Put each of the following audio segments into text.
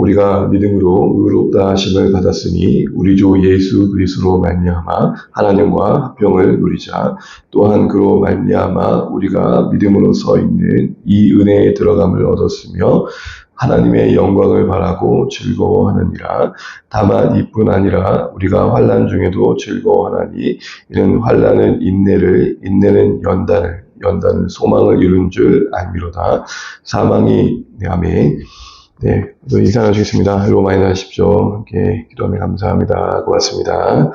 우리가 믿음으로 의롭다 하심을 받았으니 우리 주 예수 그리스도로 말미암아 하나님과 화평을 누리자. 또한 그로 말미암아 우리가 믿음으로 서 있는 이 은혜에 들어감을 얻었으며 하나님의 영광을 바라고 즐거워하느니라. 다만 이뿐 아니라 우리가 환난 중에도 즐거워하나니 이는 환난은 인내를, 인내는 연단은 소망을 이룬 줄 알미로다. 사망이 아멘. 네, 인사 나누시겠습니다. 로마에 나십시오. 함께 기도하며 감사합니다. 고맙습니다.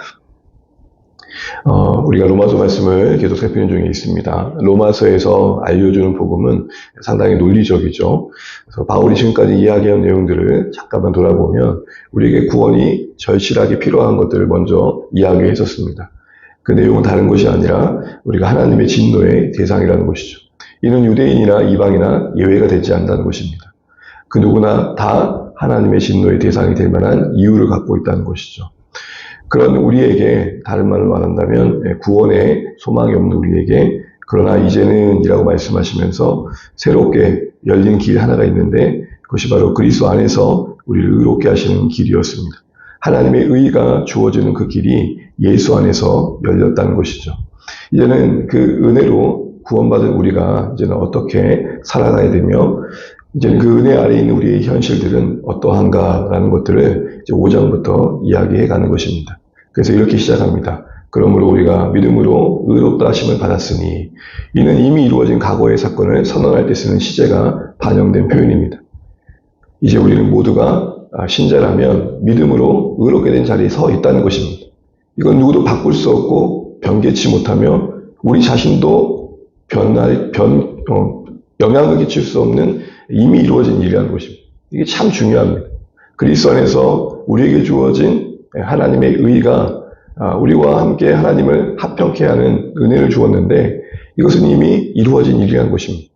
우리가 로마서 말씀을 계속 살피는 중에 있습니다. 로마서에서 알려주는 복음은 상당히 논리적이죠. 그래서 바울이 지금까지 이야기한 내용들을 잠깐만 돌아보면 우리에게 구원이 절실하게 필요한 것들을 먼저 이야기했었습니다. 그 내용은 다른 것이 아니라 우리가 하나님의 진노의 대상이라는 것이죠. 이는 유대인이나 이방이나 예외가 되지 않는다는 것입니다. 그 누구나 다 하나님의 진노의 대상이 될 만한 이유를 갖고 있다는 것이죠. 그런 우리에게, 다른 말로 말한다면 구원의 소망이 없는 우리에게, 그러나 이제는 이라고 말씀하시면서 새롭게 열린 길 하나가 있는데 그것이 바로 그리스도 안에서 우리를 의롭게 하시는 길이었습니다. 하나님의 의가 주어지는 그 길이 예수 안에서 열렸다는 것이죠. 이제는 그 은혜로 구원받은 우리가 이제는 어떻게 살아가야 되며 이제는 그 은혜 아래 있는 우리의 현실들은 어떠한가라는 것들을 이제 5장부터 이야기해 가는 것입니다. 그래서 이렇게 시작합니다. 그러므로 우리가 믿음으로 의롭다 하심을 받았으니 이는 이미 이루어진 과거의 사건을 선언할 때 쓰는 시제가 반영된 표현입니다. 이제 우리는 모두가 신자라면 믿음으로 의롭게 된 자리에 서 있다는 것입니다. 이건 누구도 바꿀 수 없고 변개치 못하며 우리 자신도 영향을 끼칠 수 없는 이미 이루어진 일이라는 것입니다. 이게 참 중요합니다. 그리스도 안에서 우리에게 주어진 하나님의 의가 우리와 함께 하나님을 합평케 하는 은혜를 주었는데 이것은 이미 이루어진 일이라는 것입니다.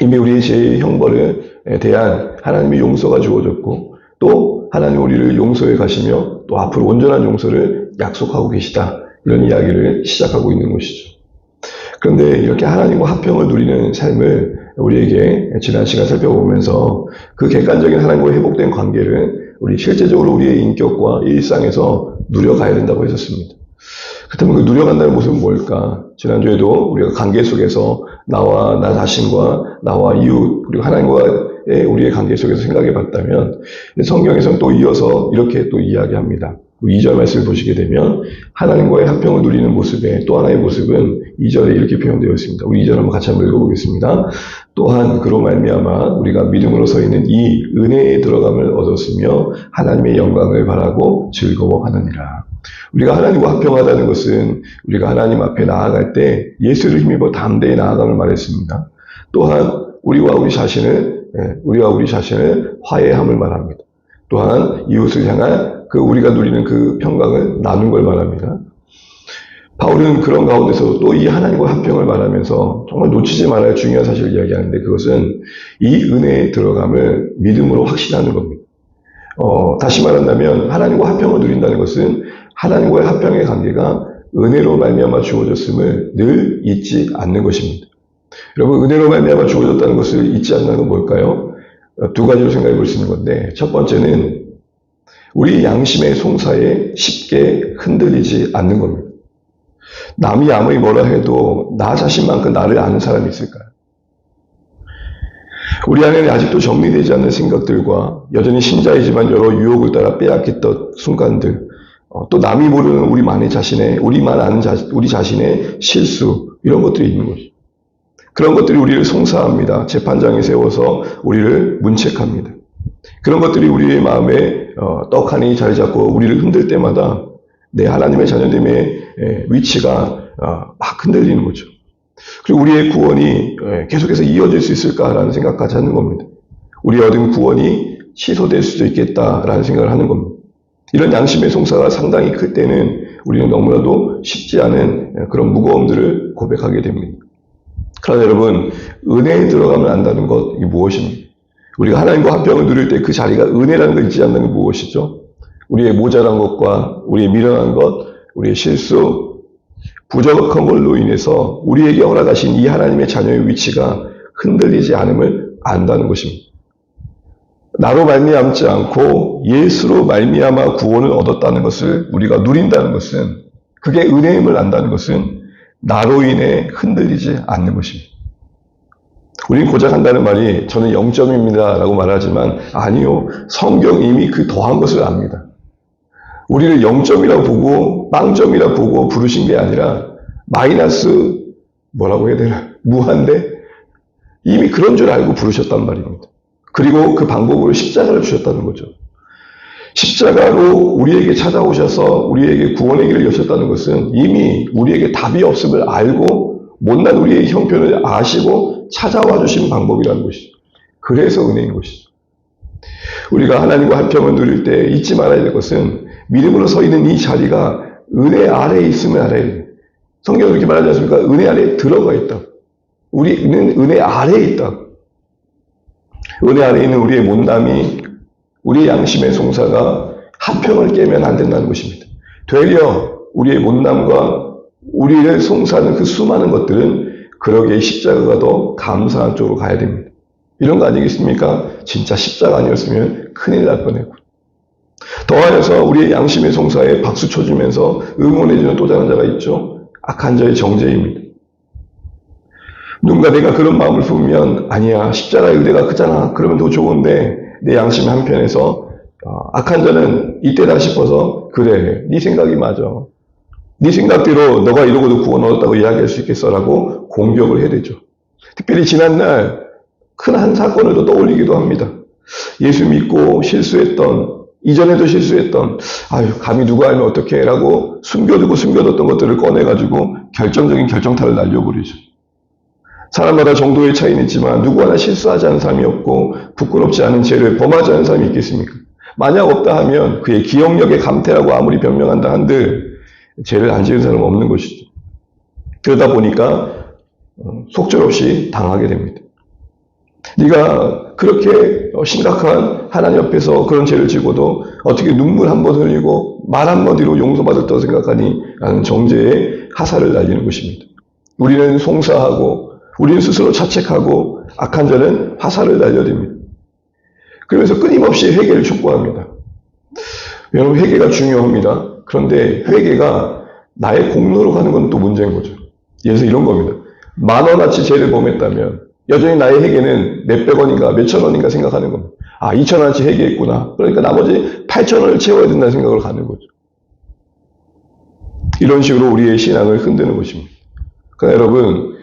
이미 우리의 죄의 형벌에 대한 하나님의 용서가 주어졌고 또 하나님 우리를 용서해 가시며 또 앞으로 온전한 용서를 약속하고 계시다. 이런 이야기를 시작하고 있는 것이죠. 그런데 이렇게 하나님과 합평을 누리는 삶을 우리에게 지난 시간 살펴보면서 그 객관적인 하나님과 회복된 관계를 우리 실제적으로 우리의 인격과 일상에서 누려가야 된다고 했었습니다. 그렇다면 그 누려간다는 모습은 뭘까? 지난주에도 우리가 관계 속에서 나와 나 자신과 나와 이웃 그리고 하나님과의 우리의 관계 속에서 생각해 봤다면 성경에서는 또 이어서 이렇게 또 이야기합니다. 2절 말씀을 보시게 되면 하나님과의 합평을 누리는 모습의 또 하나의 모습은 2절에 이렇게 표현되어 있습니다. 우리 2절 한번 같이 한번 읽어보겠습니다. 또한 그로 말미암아 우리가 믿음으로 서 있는 이 은혜에 들어감을 얻었으며 하나님의 영광을 바라고 즐거워하느니라. 우리가 하나님과 합평하다는 것은 우리가 하나님 앞에 나아갈 때 예수를 힘입어 담대히 나아감을 말했습니다. 또한 우리와 우리 자신을 화해함을 말합니다. 또한 이웃을 향한 그 우리가 누리는 그 평강을 나눈 걸 말합니다. 바울은 그런 가운데서 또 이 하나님과 합평을 말하면서 정말 놓치지 말아야 할 중요한 사실을 이야기하는데 그것은 이 은혜에 들어감을 믿음으로 확신하는 겁니다. 다시 말한다면 하나님과 합평을 누린다는 것은 하나님과의 합평의 관계가 은혜로 말미암아 주어졌음을 늘 잊지 않는 것입니다. 여러분, 은혜로 말미암아 주어졌다는 것을 잊지 않는 건 뭘까요? 두 가지로 생각해 볼 수 있는 건데 첫 번째는 우리 양심의 송사에 쉽게 흔들리지 않는 겁니다. 남이 아무리 뭐라 해도 나 자신만큼 나를 아는 사람이 있을까요? 우리 안에는 아직도 정리되지 않는 생각들과 여전히 신자이지만 여러 유혹을 따라 빼앗겼던 순간들, 또 남이 모르는 우리만 아는 우리 자신의 실수, 이런 것들이 있는 것이죠. 그런 것들이 우리를 송사합니다. 재판장에 세워서 우리를 문책합니다. 그런 것들이 우리의 마음에 떡하니 자리 잡고 우리를 흔들 때마다 내 하나님의 자녀됨의 위치가 막 흔들리는 거죠. 그리고 우리의 구원이 계속해서 이어질 수 있을까라는 생각까지 하는 겁니다. 우리 얻은 구원이 취소될 수도 있겠다라는 생각을 하는 겁니다. 이런 양심의 송사가 상당히 클 때는 우리는 너무나도 쉽지 않은 그런 무거움들을 고백하게 됩니다. 그러나 여러분, 은혜에 들어가면 안다는 것, 이게 무엇입니까? 우리가 하나님과 합평을 누릴 때 그 자리가 은혜라는 걸 잊지 않는 게 무엇이죠? 우리의 모자란 것과 우리의 미련한 것, 우리의 실수, 부족한 걸로 인해서 우리에게 허락하신 이 하나님의 자녀의 위치가 흔들리지 않음을 안다는 것입니다. 나로 말미암지 않고 예수로 말미암아 구원을 얻었다는 것을 우리가 누린다는 것은, 그게 은혜임을 안다는 것은 나로 인해 흔들리지 않는 것입니다. 우리는 고작 한다는 말이 저는 0점입니다 라고 말하지만 아니요. 성경 이미 그 더한 것을 압니다. 우리를 0점이라고 보고 빵점이라고 보고 부르신 게 아니라 마이너스 뭐라고 해야 되나 무한대 이미 그런 줄 알고 부르셨단 말입니다. 그리고 그 방법으로 십자가를 주셨다는 거죠. 십자가로 우리에게 찾아오셔서 우리에게 구원의 길을 여셨다는 것은 이미 우리에게 답이 없음을 알고 못난 우리의 형편을 아시고 찾아와 주신 방법이라는 것이죠. 그래서 은혜인 것이죠. 우리가 하나님과 한평을 누릴 때 잊지 말아야 될 것은 믿음으로 서 있는 이 자리가 은혜 아래에 있음을 알아야 돼요. 성경은 이렇게 말하지 않습니까? 은혜 아래에 들어가 있다. 우리는 은혜 아래에 있다. 은혜 아래에 있는 우리의 못남이, 우리의 양심의 송사가 한평을 깨면 안 된다는 것입니다. 되려 우리의 못남과 우리를 송사하는 그 수많은 것들은 그러기에 십자가가 더 감사한 쪽으로 가야 됩니다. 이런 거 아니겠습니까? 진짜 십자가 아니었으면 큰일 날 뻔했고. 더하여서 우리의 양심의 송사에 박수 쳐주면서 응원해주는 또 다른 자가 있죠. 악한 자의 정죄입니다. 누군가 내가 그런 마음을 품으면 아니야 십자가의 의대가 크잖아 그러면 더 좋은데 내 양심 한편에서 악한 자는 이때다 싶어서 그래 네 생각이 맞아. 네 생각대로 너가 이러고도 구원 얻었다고 이야기할 수 있겠어 라고 공격을 해야 되죠. 특별히 지난날 큰 한 사건을 또 떠올리기도 합니다. 예수 믿고 실수했던 이전에도 실수했던 아유 감히 누가 알면 어떡해 라고 숨겨두었던 것들을 꺼내가지고 결정적인 결정타를 날려버리죠. 사람마다 정도의 차이는 있지만 누구 하나 실수하지 않은 사람이 없고 부끄럽지 않은 죄를 범하지 않은 사람이 있겠습니까? 만약 없다 하면 그의 기억력의 감퇴라고 아무리 변명한다 한들 죄를 안 지은 사람은 없는 것이죠. 그러다 보니까 속절없이 당하게 됩니다. 네가 그렇게 심각한 하나님 앞에서 그런 죄를 지고도 어떻게 눈물 한 번 흘리고 말 한마디로 용서받았다고 생각하니? 라는 정죄의 하사를 날리는 것입니다. 우리는 송사하고 우리는 스스로 자책하고 악한 자는 화살을 날려댑니다. 그러면서 끊임없이 회개를 촉구합니다. 여러분 회개가 중요합니다. 그런데 회개가 나의 공로로 가는 건 또 문제인 거죠. 예를 들어서 이런 겁니다. 10,000원어치 죄를 범했다면 여전히 나의 회개는 몇백 원인가 몇천 원인가 생각하는 겁니다. 아 2,000원어치 회개했구나. 그러니까 나머지 8,000원을 채워야 된다는 생각을 가는 거죠. 이런 식으로 우리의 신앙을 흔드는 것입니다. 그러나 여러분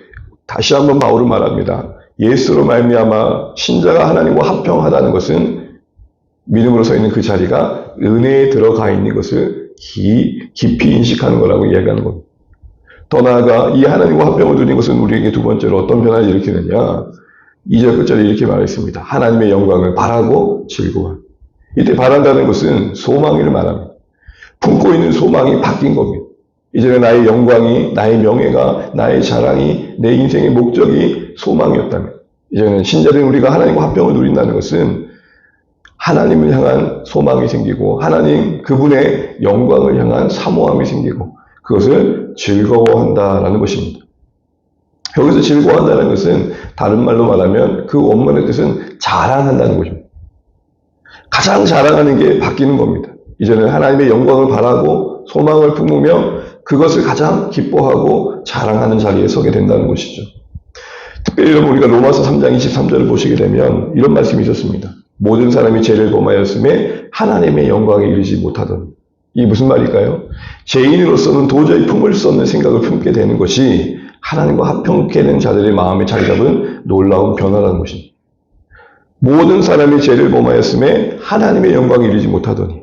다시 한번 바울은 말합니다. 예수로 말미암아 신자가 하나님과 합평하다는 것은 믿음으로 서 있는 그 자리가 은혜에 들어가 있는 것을 깊이 인식하는 거라고 이야기하는 겁니다. 더 나아가 이 하나님과 합평을 누리는 것은 우리에게 두 번째로 어떤 변화를 일으키느냐. 2절 끝절에 이렇게 말했습니다. 하나님의 영광을 바라고 즐거워. 이때 바란다는 것은 소망을 말합니다. 품고 있는 소망이 바뀐 겁니다. 이전에 나의 영광이, 나의 명예가, 나의 자랑이, 내 인생의 목적이 소망이었다면 이제는 신자된 우리가 하나님과 합평을 누린다는 것은 하나님을 향한 소망이 생기고 하나님 그분의 영광을 향한 사모함이 생기고 그것을 즐거워한다라는 것입니다. 여기서 즐거워한다는 것은 다른 말로 말하면 그 원문의 뜻은 자랑한다는 것입니다. 가장 자랑하는 게 바뀌는 겁니다. 이제는 하나님의 영광을 바라고 소망을 품으며 그것을 가장 기뻐하고 자랑하는 자리에 서게 된다는 것이죠. 특별히 여러분 우리가 로마서 3장 23절을 보시게 되면 이런 말씀이 있었습니다. 모든 사람이 죄를 범하였음에 하나님의 영광에 이르지 못하더니. 이게 무슨 말일까요? 죄인으로서는 도저히 품을 수 없는 생각을 품게 되는 것이 하나님과 합평케 된 자들의 마음에 자리 잡은 놀라운 변화라는 것입니다. 모든 사람이 죄를 범하였음에 하나님의 영광에 이르지 못하더니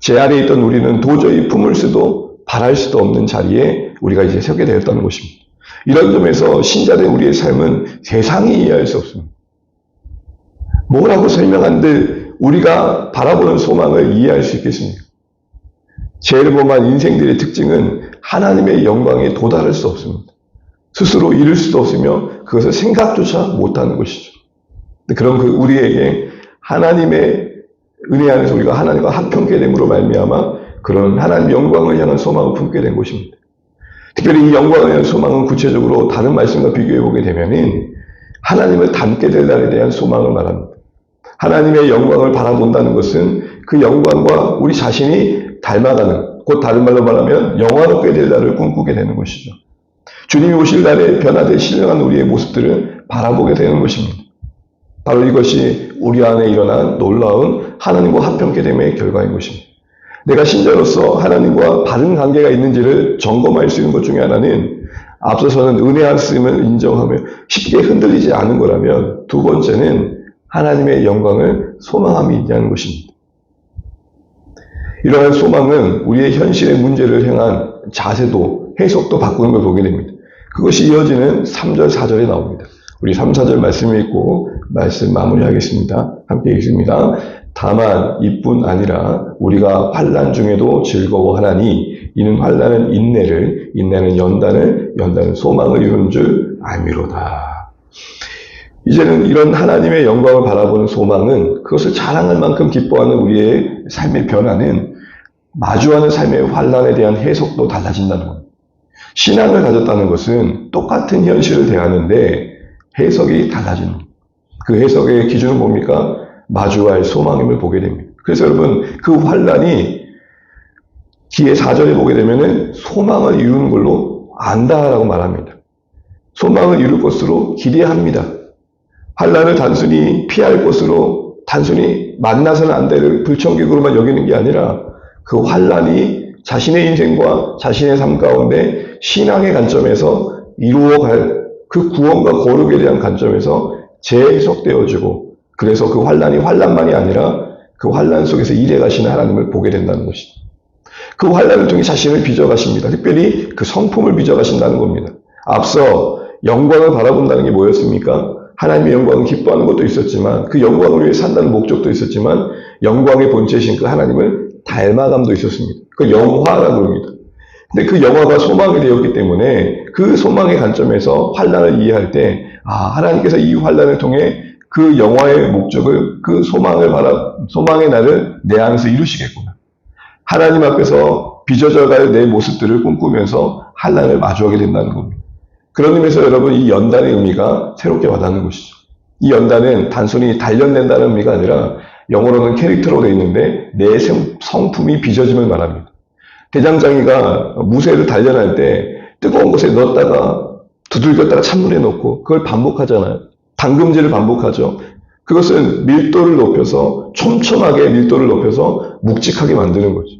죄 아래에 있던 우리는 도저히 품을 수도 바랄 수도 없는 자리에 우리가 이제 서게 되었다는 것입니다. 이런 점에서 신자된 우리의 삶은 세상이 이해할 수 없습니다. 뭐라고 설명한들 우리가 바라보는 소망을 이해할 수 있겠습니까? 죄를 범한 인생들의 특징은 하나님의 영광에 도달할 수 없습니다. 스스로 이룰 수도 없으며 그것을 생각조차 못하는 것이죠. 그럼 그 우리에게 하나님의 은혜 안에서 우리가 하나님과 합평케 됨으로 말미암아 그런 하나님 영광을 향한 소망을 품게 된 것입니다. 특별히 이 영광을 향한 소망은 구체적으로 다른 말씀과 비교해 보게 되면은 하나님을 닮게 될 날에 대한 소망을 말합니다. 하나님의 영광을 바라본다는 것은 그 영광과 우리 자신이 닮아가는, 곧 다른 말로 말하면 영화롭게 될 날을 꿈꾸게 되는 것이죠. 주님이 오실 날에 변화될 신령한 우리의 모습들을 바라보게 되는 것입니다. 바로 이것이 우리 안에 일어난 놀라운 하나님과 합병케 됨의 결과인 것입니다. 내가 신자로서 하나님과 바른 관계가 있는지를 점검할 수 있는 것 중에 하나는 앞서서는 은혜 안 쓰임을 인정하며 쉽게 흔들리지 않은 거라면, 두 번째는 하나님의 영광을 소망함이 있냐는 것입니다. 이러한 소망은 우리의 현실의 문제를 향한 자세도 해석도 바꾸는 걸 보게 됩니다. 그것이 이어지는 3절, 4절에 나옵니다. 우리 3, 4절 말씀 읽고 말씀 마무리하겠습니다. 함께 읽습니다. 다만 이뿐 아니라 우리가 환난 중에도 즐거워하나니 이는 환난은 인내를, 인내는 연단을, 연단은 소망을 이루는 줄 알미로다. 이제는 이런 하나님의 영광을 바라보는 소망은, 그것을 자랑할 만큼 기뻐하는 우리의 삶의 변화는 마주하는 삶의 환난에 대한 해석도 달라진다는 겁니다. 신앙을 가졌다는 것은 똑같은 현실을 대하는데 해석이 달라지는 겁니다. 그 해석의 기준은 뭡니까? 마주할 소망임을 보게 됩니다. 그래서 여러분, 그 환난이 뒤에 4절에 보게 되면은 소망을 이루는 걸로 안다라고 말합니다. 소망을 이룰 것으로 기대합니다. 환난을 단순히 피할 것으로, 단순히 만나서는 안 될 불청객으로만 여기는 게 아니라 그 환난이 자신의 인생과 자신의 삶 가운데 신앙의 관점에서 이루어갈 그 구원과 거룩에 대한 관점에서 재해석되어지고, 그래서 그 환난이 환난만이 아니라 그 환난 속에서 일해 가시는 하나님을 보게 된다는 것이죠. 그 환난을 통해 자신을 빚어가십니다. 특별히 그 성품을 빚어가신다는 겁니다. 앞서 영광을 바라본다는 게 뭐였습니까? 하나님의 영광을 기뻐하는 것도 있었지만, 그 영광을 위해 산다는 목적도 있었지만, 영광의 본체이신 그 하나님을 닮아감도 있었습니다. 그 영화라고 합니다. 근데 그 영화가 소망이 되었기 때문에 그 소망의 관점에서 환난을 이해할 때, 하나님께서 이 환난을 통해 그 영화의 목적을, 그 소망의 날을 내 안에서 이루시겠구나. 하나님 앞에서 빚어져 갈 내 모습들을 꿈꾸면서 환난을 마주하게 된다는 겁니다. 그런 의미에서 여러분, 이 연단의 의미가 새롭게 와닿는 것이죠. 이 연단은 단순히 단련된다는 의미가 아니라 영어로는 캐릭터로 되어 있는데 내 성품이 빚어짐을 말합니다. 대장장이가 무쇠를 단련할 때 뜨거운 곳에 넣었다가 두들겼다가 찬물에 넣고 그걸 반복하잖아요. 담금질을 반복하죠. 그것은 밀도를 높여서, 촘촘하게 밀도를 높여서 묵직하게 만드는 거죠.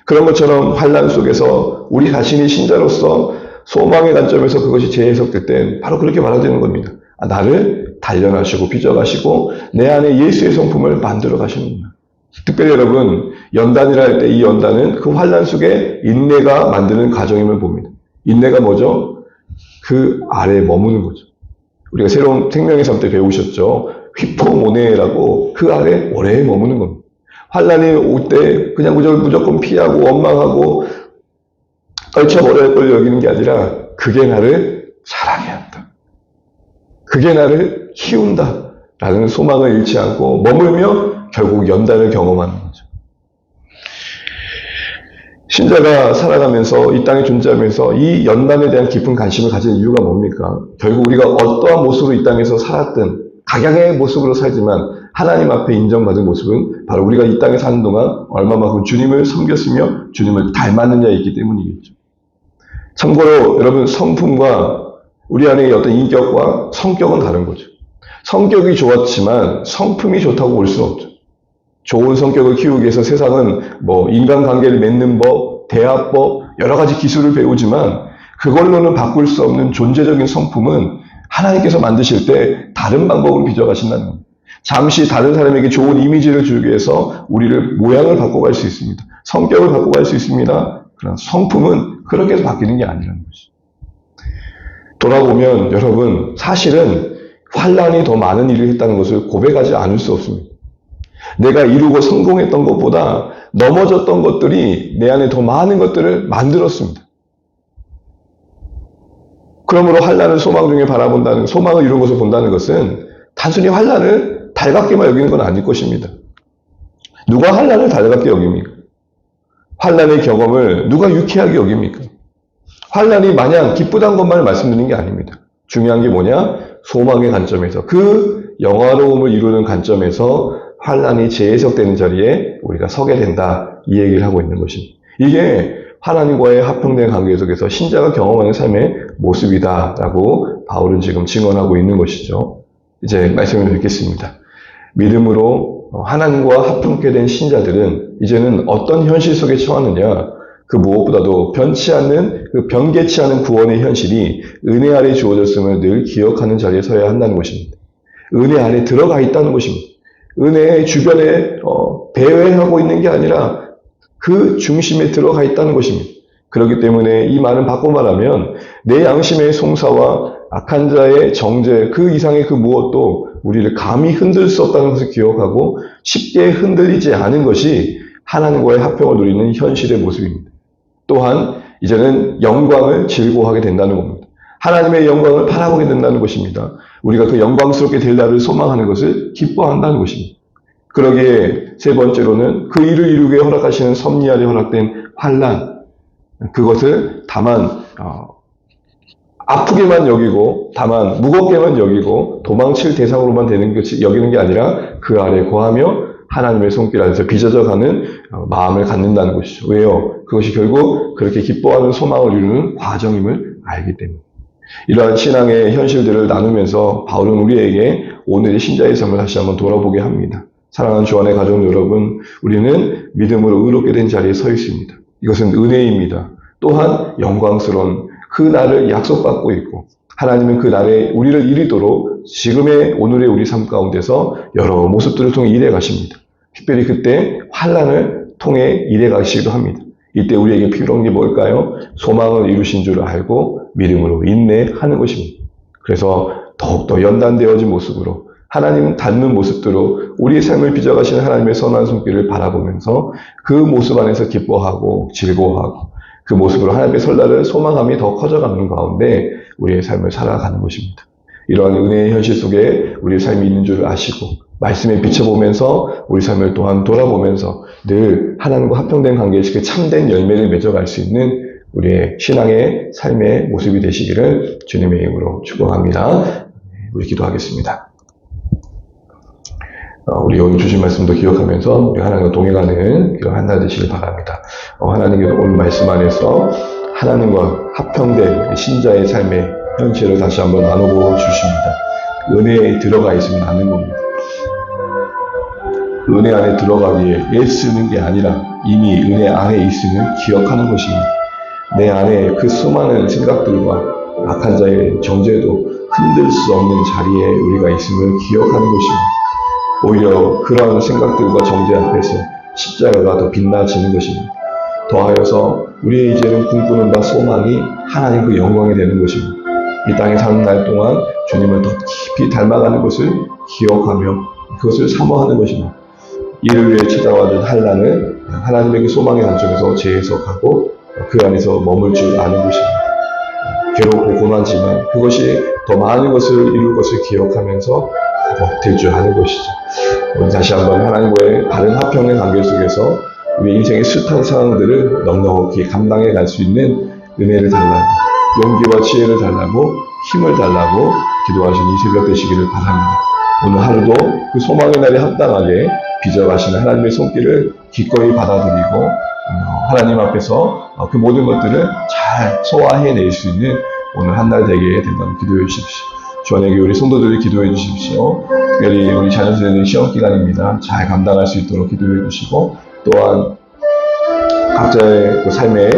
그런 것처럼 환난 속에서 우리 자신이 신자로서 소망의 관점에서 그것이 재해석될 땐 바로 그렇게 말하는 겁니다. 나를 단련하시고 빚어가시고 내 안에 예수의 성품을 만들어 가시는구나. 특별히 여러분, 연단이라 할 때 이 연단은 그 환난 속에 인내가 만드는 과정임을 봅니다. 인내가 뭐죠? 그 아래에 머무는 거죠. 우리가 새로운 생명의 삶 때 배우셨죠? 휘포모네라고 그 아래 오래 머무는 겁니다. 환난이 올 때 그냥 무조건 피하고 원망하고 떨쳐버릴 걸 여기는 게 아니라, 그게 나를 사랑해 한다, 그게 나를 키운다 라는 소망을 잃지 않고 머물며 결국 연단을 경험하는 거죠. 신자가 살아가면서 이 땅에 존재하면서 이 연단에 대한 깊은 관심을 가진 이유가 뭡니까? 결국 우리가 어떠한 모습으로 이 땅에서 살았든 각양의 모습으로 살지만 하나님 앞에 인정받은 모습은 바로 우리가 이 땅에 사는 동안 얼마만큼 주님을 섬겼으며 주님을 닮았느냐에 있기 때문이겠죠. 참고로 여러분, 성품과 우리 안의 어떤 인격과 성격은 다른 거죠. 성격이 좋았지만 성품이 좋다고 볼 수는 없죠. 좋은 성격을 키우기 위해서 세상은 인간관계를 맺는 법, 대화법, 여러 가지 기술을 배우지만 그걸로는 바꿀 수 없는 존재적인 성품은 하나님께서 만드실 때 다른 방법으로 빚어가신다는 겁니다. 잠시 다른 사람에게 좋은 이미지를 주기 위해서 우리를 모양을 바꿔갈 수 있습니다. 성격을 바꿔갈 수 있습니다. 그러나 성품은 그렇게 해서 바뀌는 게 아니라는 것이죠. 돌아보면 여러분, 사실은 환난이 더 많은 일을 했다는 것을 고백하지 않을 수 없습니다. 내가 이루고 성공했던 것보다 넘어졌던 것들이 내 안에 더 많은 것들을 만들었습니다. 그러므로 환난을 소망 중에 바라본다는, 소망을 이룬 것을 본다는 것은 단순히 환난을 달갑게만 여기는 건 아닐 것입니다. 누가 환난을 달갑게 여깁니까? 환난의 경험을 누가 유쾌하게 여깁니까? 환난이 마냥 기쁘다는 것만을 말씀드리는 게 아닙니다. 중요한 게 뭐냐? 소망의 관점에서 그 영화로움을 이루는 관점에서 환란이 재해석되는 자리에 우리가 서게 된다. 이 얘기를 하고 있는 것입니다. 이게 하나님과의 화평된 관계 속에서 신자가 경험하는 삶의 모습이다라고 바울은 지금 증언하고 있는 것이죠. 이제 말씀을 드리겠습니다. 믿음으로 하나님과 화평케 된 신자들은 이제는 어떤 현실 속에 처하느냐, 그 무엇보다도 변치 않는, 그 변개치 않은 구원의 현실이 은혜 아래 주어졌음을 늘 기억하는 자리에 서야 한다는 것입니다. 은혜 안에 들어가 있다는 것입니다. 은혜의 주변에 배회하고 있는 게 아니라 그 중심에 들어가 있다는 것입니다. 그렇기 때문에 이 말은 바꿔 말하면 내 양심의 송사와 악한 자의 정죄 그 이상의 그 무엇도 우리를 감히 흔들 수 없다는 것을 기억하고 쉽게 흔들리지 않은 것이 하나님과의 화평을 누리는 현실의 모습입니다. 또한 이제는 영광을 즐거워하게 된다는 겁니다. 하나님의 영광을 바라보게 된다는 것입니다. 우리가 그 영광스럽게 될 날을 소망하는 것을 기뻐한다는 것입니다. 그러기에 세 번째로는 그 일을 이루게 허락하시는 섭리 아래 허락된 환난, 그것을 다만 아프게만 여기고 다만 무겁게만 여기고 도망칠 대상으로만 되는 것이 여기는 게 아니라 그 아래 거하며 하나님의 손길 안에서 빚어져가는 마음을 갖는다는 것이죠. 왜요? 그것이 결국 그렇게 기뻐하는 소망을 이루는 과정임을 알기 때문에. 이러한 신앙의 현실들을 나누면서 바울은 우리에게 오늘의 신자의 삶을 다시 한번 돌아보게 합니다. 사랑하는 주안의 가족 여러분, 우리는 믿음으로 의롭게 된 자리에 서 있습니다. 이것은 은혜입니다. 또한 영광스러운 그 날을 약속받고 있고 하나님은 그 날에 우리를 이르도록 지금의 오늘의 우리 삶 가운데서 여러 모습들을 통해 일해 가십니다. 특별히 그때 환난을 통해 일해 가시기도 합니다. 이때 우리에게 필요한 게 뭘까요? 소망을 이루신 줄 알고 믿음으로 인내하는 것입니다. 그래서 더욱더 연단되어진 모습으로 하나님 닮는 모습대로 우리의 삶을 빚어가시는 하나님의 선한 손길을 바라보면서 그 모습 안에서 기뻐하고 즐거워하고 그 모습으로 하나님의 설날을 소망함이 더 커져가는 가운데 우리의 삶을 살아가는 것입니다. 이러한 은혜의 현실 속에 우리의 삶이 있는 줄 아시고 말씀에 비춰보면서 우리 삶을 또한 돌아보면서 늘 하나님과 화평된 관계에 참된 열매를 맺어갈 수 있는 우리의 신앙의 삶의 모습이 되시기를 주님의 이름으로 축복합니다. 우리 기도하겠습니다. 우리 오늘 주신 말씀도 기억하면서 우리 하나님과 동행하는 그런 한 날 되시길 바랍니다. 하나님께서 오늘 말씀 안에서 하나님과 화평된 신자의 삶의 현실을 다시 한번 나눠보 주십니다. 은혜에 들어가 있으면 아는 겁니다. 은혜 안에 들어가기에 애쓰는 게 아니라 이미 은혜 안에 있음을 기억하는 것입니다. 내 안에 그 수많은 생각들과 악한 자의 정죄도 흔들 수 없는 자리에 우리가 있음을 기억하는 것입니다. 오히려 그런 생각들과 정죄 앞에서 십자가가 더 빛나지는 것입니다. 더하여서 우리의 이제는 꿈꾸는 바 소망이 하나님 그 영광이 되는 것입니다. 이 땅에 사는 날 동안 주님을 더 깊이 닮아가는 것을 기억하며 그것을 사모하는 것입니다. 이를 위해 찾아와준 환난을 하나님의 그 소망의 관점에서 재해석하고 그 안에서 머물 줄 아는 것입니다. 괴롭고 고난지만 그것이 더 많은 것을 이룰 것을 기억하면서 버틸 줄 아는 것이죠. 오늘 다시 한번 하나님과의 바른 화평의 관계 속에서 우리 인생의 숱한 상황들을 넉넉히 감당해 갈 수 있는 은혜를 달라고, 용기와 지혜를 달라고, 힘을 달라고 기도하신 이 새벽 되시기를 바랍니다. 오늘 하루도 그 소망의 날에 합당하게 빚어가시는 하나님의 손길을 기꺼이 받아들이고 하나님 앞에서 그 모든 것들을 잘 소화해낼 수 있는 오늘 한 날 되게 된다는 기도해 주십시오. 주안에게 우리 성도들이 기도해 주십시오. 특별히 우리 자녀세대는 시험 기간입니다. 잘 감당할 수 있도록 기도해 주시고 또한 각자의 그 삶의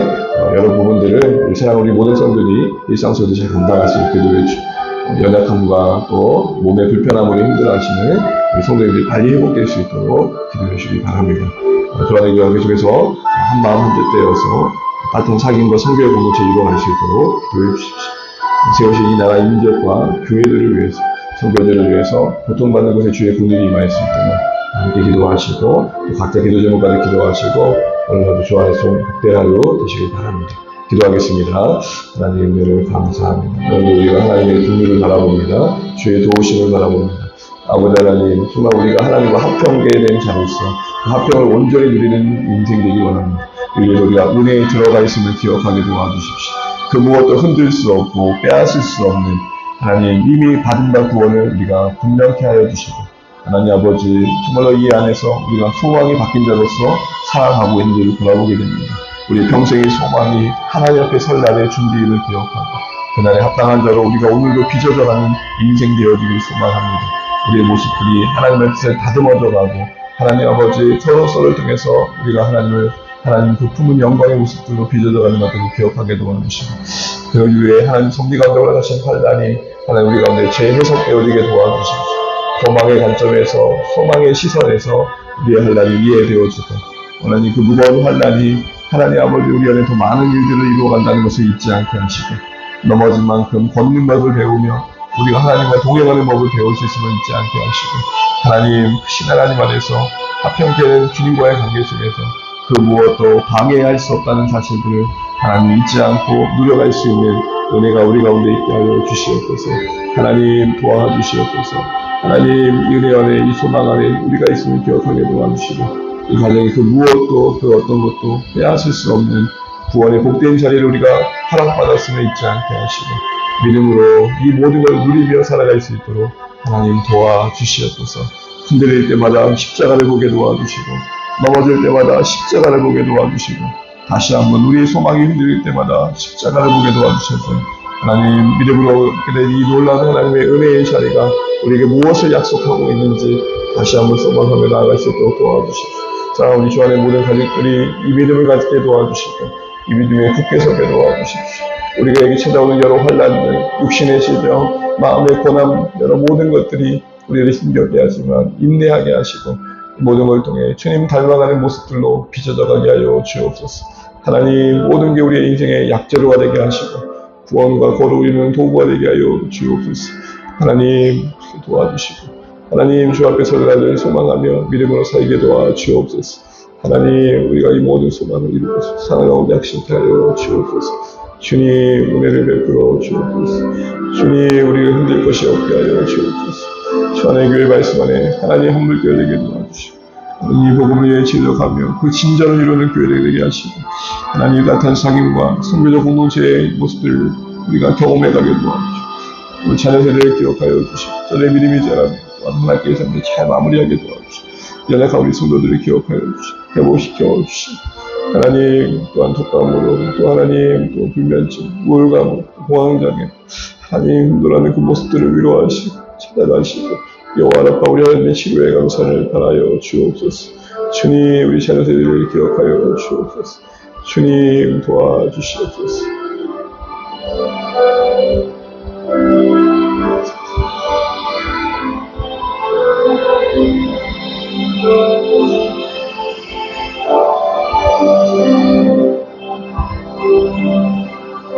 여러 부분들을 사랑 우리 모든 성도들이 일상 속에서 잘 감당할 수 있도록 기도해 주시고 연약함과 또 몸의 불편함으로 힘들어하시는 우리 성도들이 빨리 회복될 수 있도록 기도해 주시기 바랍니다. 주안의 교회 속에서 한마음 한뜻되어서 같은 사귐과 성교의 공동체 이루어갈 수 있도록 기도해 주십시오. 세우신 이 나라 인민족과 교회들을 위해서 성교들을 위해서 고통받는 곳에 주의 긍휼이 임할 수 있도록 함께 기도하시고 또 각자 기도 제목까지 기도하시고 오늘도 주 안에서 복된 하루 되시길 바랍니다. 기도하겠습니다. 하나님 은혜를 감사합니다. 오늘도 우리가 하나님의 긍휼을 바라봅니다. 주의 도우심을 바라봅니다. 아버지 하나님, 정말 우리가 하나님과 화평하게 된 자로서 그 화평을 온전히 누리는 인생 되기 원합니다. 우리가 은혜에 들어가 있음을 기억하게 도와주십시오. 그 무엇도 흔들 수 없고 빼앗을 수 없는 하나님 이미 받은 바 구원을 우리가 분명케 하여 주시고 하나님 아버지 정말로 이 안에서 우리가 소망이 바뀐 자로서 살아가고 있는지를 돌아보게 됩니다. 우리 평생의 소망이 하나님 앞에 설 날의 준비임을 기억하고 그날에 합당한 자로 우리가 오늘도 빚어져가는 인생 되어지길 소망합니다. 우리의 모습들이 하나님의 뜻을 다듬어져가고 하나님 아버지 서로서로를 통해서 우리가 하나님 그 품은 영광의 모습들로 빚어져가는 것들을 기억하게 도와주시고 그러기 위해 하나님 섭리 가운데 올라가신 환란이 하나님 우리 가운데 재해석되어지게 도와주시고 소망의 관점에서 소망의 시선에서 우리의 환란이 이해되어지고 하나님 그 무거운 환란이 하나님 아버지 우리 안에 더 많은 일들을 이루어간다는 것을 잊지 않게 하시고 넘어진 만큼 걷는 법을 배우며 우리가 하나님과 동행하는 법을 배울 수 있음을 잊지 않게 하시고 하나님 신 하나님 안에서 화평케 주님과의 관계 속에서 그 무엇도 방해할 수 없다는 사실들을 하나님 잊지 않고 누려갈 수 있는 은혜가 우리 가운데 있게 하여 주시옵소서. 하나님 도와주시옵소서. 하나님 이 은혜 안에 이 소망 안에 우리가 있음을 기억하게 도와주시고 이 가정에 그 무엇도 그 어떤 것도 빼앗을 수 없는 구원의 복된 자리를 우리가 허락받았음을 잊지 않게 하시고 믿음으로 이 모든 걸 누리며 살아갈 수 있도록 하나님 도와주시옵소서. 흔들릴 때마다 십자가를 보게 도와주시고 넘어질 때마다 십자가를 보게 도와주시고 다시 한번 우리의 소망이 흔들릴 때마다 십자가를 보게 도와주셔서 하나님 믿음으로 이 놀라운 하나님의 은혜의 자리가 우리에게 무엇을 약속하고 있는지 다시 한번 소망하며 나아갈 수 있도록 도와주십시오. 자, 우리 주 안에 모든 가족들이 이 믿음을 갖게 도와주시고 이 믿음에 굳게 서게 도와주십시오. 우리에게 찾아오는 여러 환란들, 육신의 질병, 마음의 고난, 여러 모든 것들이 우리를 힘겹게 하지만 인내하게 하시고 모든 걸 통해 주님 닮아가는 모습들로 빚어져가게 하여 주옵소서. 하나님 모든 게 우리의 인생의 약재료가 되게 하시고 구원과 거룩을 이루는 도구가 되게 하여 주옵소서. 하나님 도와주시고 하나님 주 앞에 설날을 소망하며 믿음으로 살게 도와주옵소서. 하나님 우리가 이 모든 소망을 이루고서 사랑하고 약신케 하여 주옵소서. 주님 은혜를 베풀어 주옵소서. 주님 우리를 흔들 것이 없게 하여 주옵소서. 주 안의 교회 말씀 안에 하나님 헌물되어 되게 도와주시고 이 복음을 위해 진력하며 그 진전을 이루는 교회가 되게 하시고 하나님 같은 상임과 성교적 공동체의 모습들을 우리가 경험해가게 도와주시고 우리 자녀 세대를 기억하여 주시고 저의 믿음이 자라며 또한 하나님께서 잘 마무리하게 도와주시고 연약한 우리 성도들을 기억하여 주시고 회복시켜 주시고 하나님 또한 독감으로 또 하나님 또 불면증 우울감 공황장애 하나님 힘들어하는 그 모습들을 위로하시고 찾아가시고 여호와 라파 우리 하나님의 치료에 감사를 바라여 주옵소서. 주님 우리 자녀 세대를 기억하여 주옵소서. 주님 도와주시옵소서.